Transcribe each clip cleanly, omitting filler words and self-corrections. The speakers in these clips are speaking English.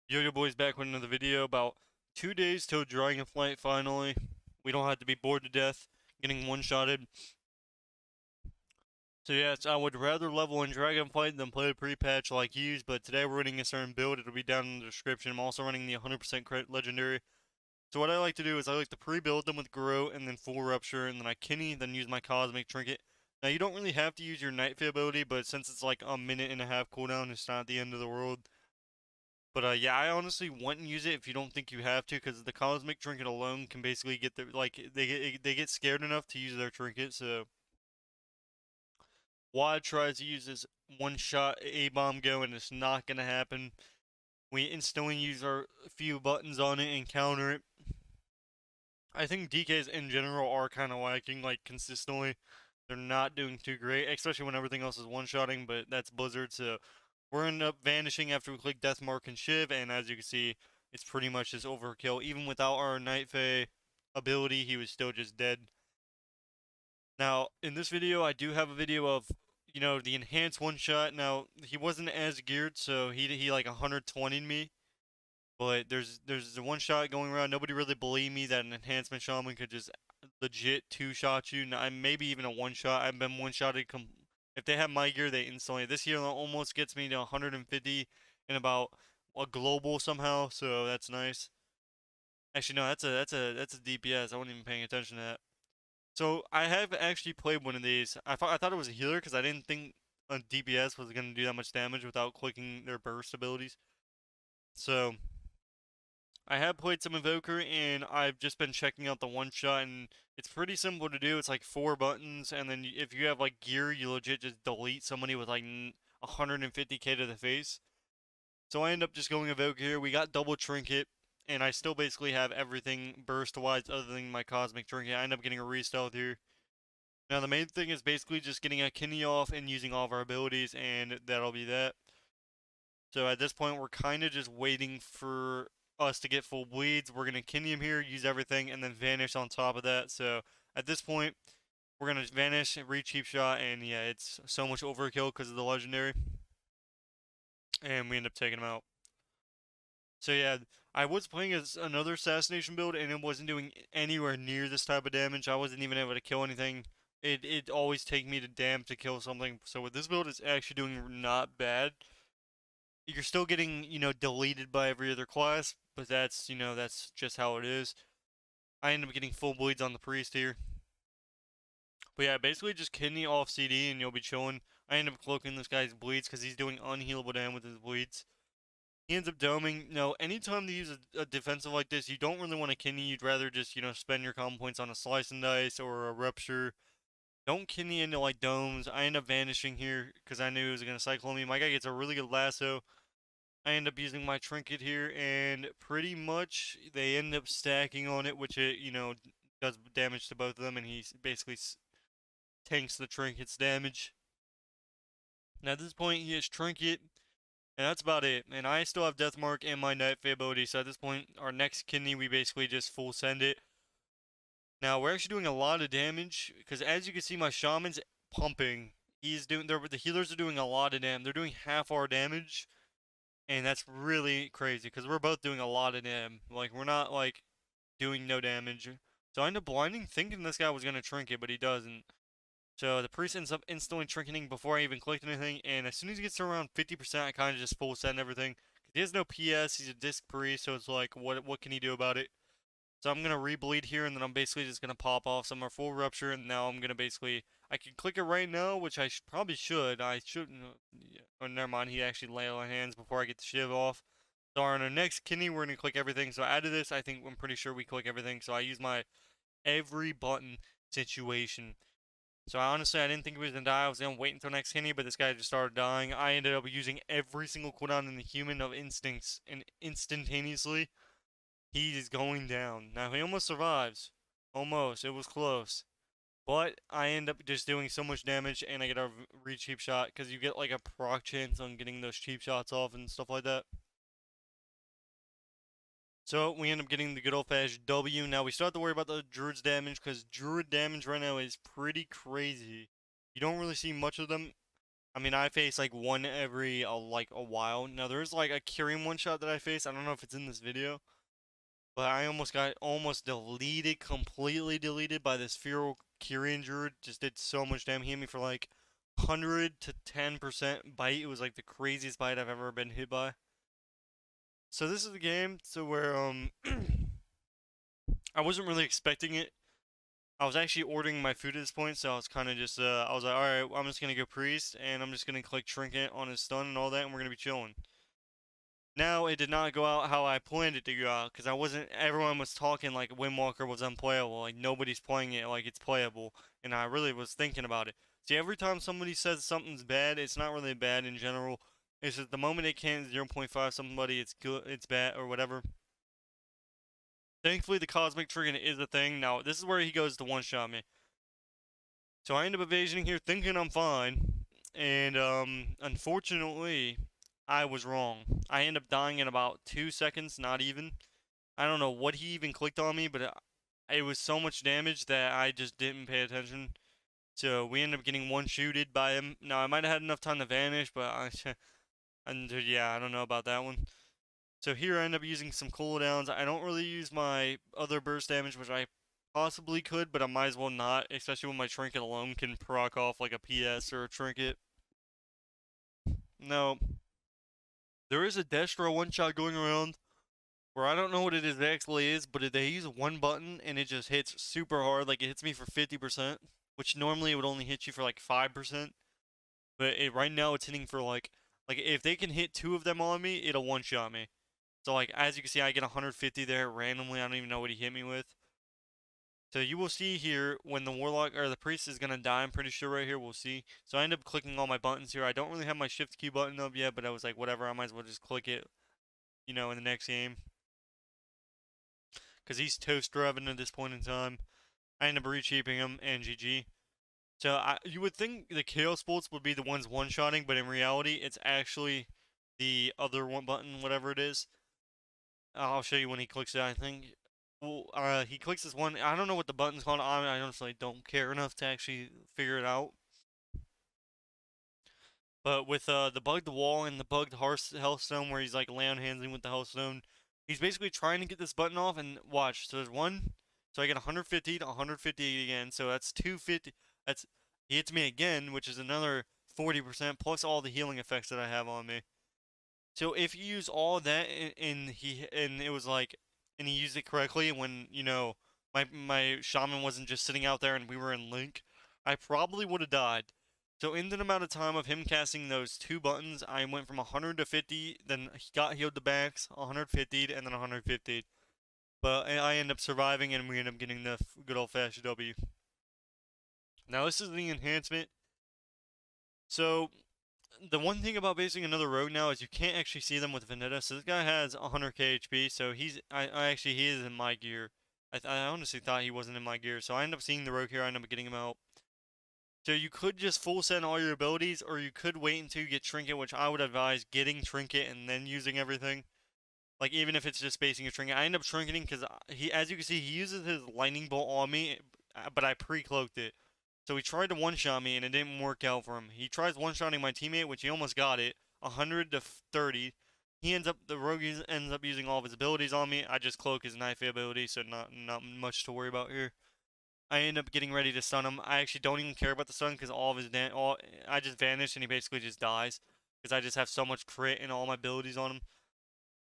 Yo boys back with another video about 2 days till Dragonflight finally. We don't have to be bored to death getting one-shotted. So yes, I would rather level in Dragonflight than play a pre-patch like Hughes, but today we're running a certain build. It'll be down in the description. I'm also running the 100% crit legendary. So what I like to do is I like to pre-build them with Grow and then full Rupture, and then I Kenny, then use my Cosmic Trinket. Now you don't really have to use your Night Fae ability, but since it's like a minute and a half cooldown, it's not the end of the world. But yeah, I honestly wouldn't use it if you don't think you have to, because the Cosmic Trinket alone can basically get their they get scared enough to use their trinket. So Wad tries to use this one shot A bomb go, and it's not gonna happen. We instantly use our few buttons on it and counter it. I think DKs in general are kind of lacking, like consistently. They're not doing too great, especially when everything else is one-shotting. But that's Blizzard, so we're end up vanishing after we click Deathmark and Shiv, and as you can see, it's pretty much just overkill. Even without our Night Fae ability, he was still just dead. Now, in this video, I do have a video of, the enhanced one-shot. Now, he wasn't as geared, so he like 120'd me. But there's a one-shot going around. Nobody really believed me that an enhancement shaman could just legit two-shot you. Now, maybe even a one-shot. I've been one-shotted. If they have my gear, they instantly. This gear almost gets me to 150 in about a global somehow. So that's nice. Actually, no, that's a DPS. I wasn't even paying attention to that. So I have actually played one of these. I thought it was a healer because I didn't think a DPS was gonna do that much damage without clicking their burst abilities. So I have played some Invoker, and I've just been checking out the one shot, and it's pretty simple to do. It's like 4 buttons, and then if you have like gear, you legit just delete somebody with like 150k to the face. So I end up just going Invoker here. We got double trinket, and I still basically have everything burst-wise other than my cosmic trinket. I end up getting a re-stealth here. Now the main thing is basically just getting a kidney off and using all of our abilities, and that'll be that. So at this point, we're kind of just waiting for us to get full bleeds. We're going to kidney him here, use everything, and then vanish on top of that. So at this point, we're going to vanish, re-cheap shot, and yeah, it's so much overkill because of the legendary. And we end up taking him out. So yeah, I was playing as another assassination build, and it wasn't doing anywhere near this type of damage. I wasn't even able to kill anything. It always take me to damn to kill something. So with this build, it's actually doing not bad. You're still getting, deleted by every other class, but that's just how it is. I end up getting full bleeds on the priest here. But yeah, basically just kidney off CD and you'll be chilling. I end up cloaking this guy's bleeds because he's doing unhealable damage with his bleeds. He ends up doming. No, anytime they use a defensive like this, you don't really want to kidney. You'd rather just, spend your common points on a slice and dice or a rupture. Don't kidney into like domes. I end up vanishing here because I knew he was going to cyclone me. My guy gets a really good lasso. I end up using my trinket here, and pretty much they end up stacking on it, which it, does damage to both of them, and he basically tanks the trinket's damage. Now at this point, he has trinket, and that's about it. And I still have Deathmark and my Night Fae ability, so at this point, our next kidney, we basically just full send it. Now we're actually doing a lot of damage, because as you can see, my shaman's pumping. The healers are doing a lot of damage. They're doing half our damage. And that's really crazy because we're both doing a lot of damage. Like, we're not, like, doing no damage. So I end up blinding, thinking this guy was going to trinket, but he doesn't. So the priest ends up instantly trinketing before I even clicked anything. And as soon as he gets to around 50%, I kind of just full send everything. He has no PS, he's a disc priest, so it's like, what can he do about it? So I'm going to re-bleed here, and then I'm basically just going to pop off some more full rupture, and now I'm going to basically... I can click it right now, which I probably should. I shouldn't... Oh, never mind, he actually lay on hands before I get the shiv off. So on our next kidney, we're going to click everything. So out of this, I'm pretty sure we click everything. So I use my every button situation. So I didn't think he was going to die. I was going to wait until next kidney, but this guy just started dying. I ended up using every single cooldown in the human of instincts and instantaneously. He is going down. Now, he almost survives. Almost. It was close. But I end up just doing so much damage, and I get a re-cheap shot, because you get, like, a proc chance on getting those cheap shots off and stuff like that. So, we end up getting the good old-fashioned W. Now, we still have to worry about the druid's damage, because druid damage right now is pretty crazy. You don't really see much of them. I mean, I face like one every like a while. Now there's like a Kyrian one shot that I face. I don't know if it's in this video, but I almost got deleted, completely deleted by this feral Kyrian druid. Just did so much damage. He hit me for like 100 to 10% bite. It was like the craziest bite I've ever been hit by. So this is the game. So where I wasn't really expecting it. I was actually ordering my food at this point, so I was kind of just I was like, all right, I'm just gonna go priest, and I'm just gonna click trinket on his stun and all that, and we're gonna be chilling. Now it did not go out how I planned it to go out, because I wasn't. Everyone was talking like windwalker was unplayable, like nobody's playing it like it's playable, and I really was thinking about it. See, every time somebody says something's bad, it's not really bad in general. It's just the moment they can 0.5 somebody, it's good, it's bad or whatever. Thankfully, the cosmic trinket is a thing. Now this is where he goes to one shot me. So I end up evasioning here thinking I'm fine, and unfortunately, I was wrong. I end up dying in about 2 seconds, not even. I don't know what he even clicked on me, but it was so much damage that I just didn't pay attention. So we end up getting one-shooted by him. Now I might have had enough time to vanish, but yeah, I don't know about that one. So here I end up using some cooldowns. I don't really use my other burst damage, which I possibly could, but I might as well not, especially when my trinket alone can proc off like a PS or a trinket. No, there is a Destro one-shot going around where I don't know what it exactly is, but they use one button and it just hits super hard. Like it hits me for 50%, which normally it would only hit you for like 5%. But right now it's hitting for like if they can hit 2 of them on me, it'll one-shot me. So like as you can see, I get 150 there randomly. I don't even know what he hit me with. So you will see here when the warlock or the priest is gonna die. I'm pretty sure right here we'll see. So I end up clicking all my buttons here. I don't really have my shift key button up yet, but I was like, whatever. I might as well just click it, in the next game, because he's toast driving at this point in time. I end up re-cheaping him and GG. So you would think the chaos bolts would be the ones one-shotting, but in reality, it's actually the other one button, whatever it is. I'll show you when he clicks it. I think. Well, he clicks this one. I don't know what the button's called. I honestly don't care enough to actually figure it out. But with the bugged wall and the bugged Healthstone, where he's like land handling with the Healthstone, he's basically trying to get this button off. And watch, so there's one. So I get 150 to 150 again. So that's 250. That's he hits me again, which is another 40% plus all the healing effects that I have on me. So if you use all that and it was like and he used it correctly when my shaman wasn't just sitting out there and we were in link, I probably would have died. So in the amount of time of him casting those 2 buttons, I went from 100 to 50, then he got healed to max, 150 and then 150. But I end up surviving and we end up getting the good old fashioned W. Now this is the enhancement. So the one thing about basing another rogue now is you can't actually see them with Vendetta. So this guy has 100k HP, so he is in my gear. I honestly thought he wasn't in my gear, so I end up seeing the rogue here. I end up getting him out. So you could just full send all your abilities, or you could wait until you get Trinket, which I would advise getting Trinket and then using everything. Like even if it's just basing a Trinket, I end up Trinketing because as you can see, he uses his Lightning Bolt on me, but I pre-cloaked it. So he tried to one-shot me, and it didn't work out for him. He tries one-shotting my teammate, which he almost got it, 100 to 30. The rogue ends up using all of his abilities on me. I just cloak his knife ability, so not much to worry about here. I end up getting ready to stun him. I actually don't even care about the stun because all of his I just vanish and he basically just dies because I just have so much crit and all my abilities on him.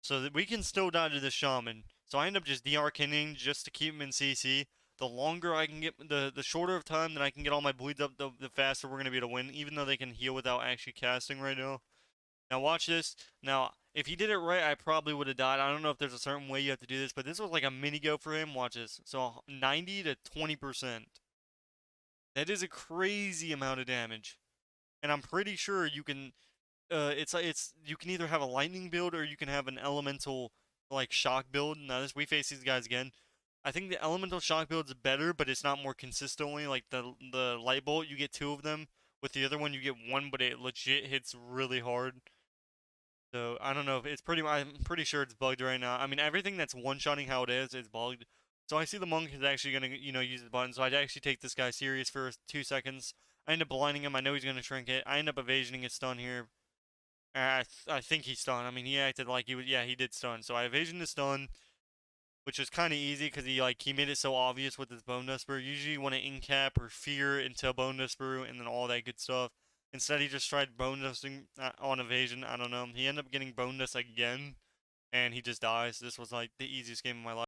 So that we can still die to the shaman. So I end up just de-arcaning just to keep him in CC. The longer I can get, the shorter of time that I can get all my bleeds up, the faster we're going to be able to win, even though they can heal without actually casting right now. Now watch this. Now, if he did it right, I probably would have died. I don't know if there's a certain way you have to do this, but this was like a mini go for him. Watch this. So 90 to 20%. That is a crazy amount of damage. And I'm pretty sure you can you can either have a lightning build or you can have an elemental like shock build. Now we face these guys again. I think the elemental shock build is better, but it's not more consistently. Like the light bolt, you get 2 of them. With the other one, you get 1, but it legit hits really hard. So I don't know if it's I'm pretty sure it's bugged right now. I mean, everything that's one-shotting how it is bugged. So I see the monk is actually gonna use the button. So I actually take this guy serious for 2 seconds. I end up blinding him. I know he's gonna shrink it. I end up evasioning his stun here. I think he stunned. I mean, he acted like he was. Yeah, he did stun. So I evasion the stun, which was kind of easy because he made it so obvious with his bone dust brew. Usually you want to incap or fear into bone dust brew and then all that good stuff. Instead, he just tried bone dusting on evasion. I don't know. He ended up getting bone dust again, and he just dies. This was like the easiest game of my life.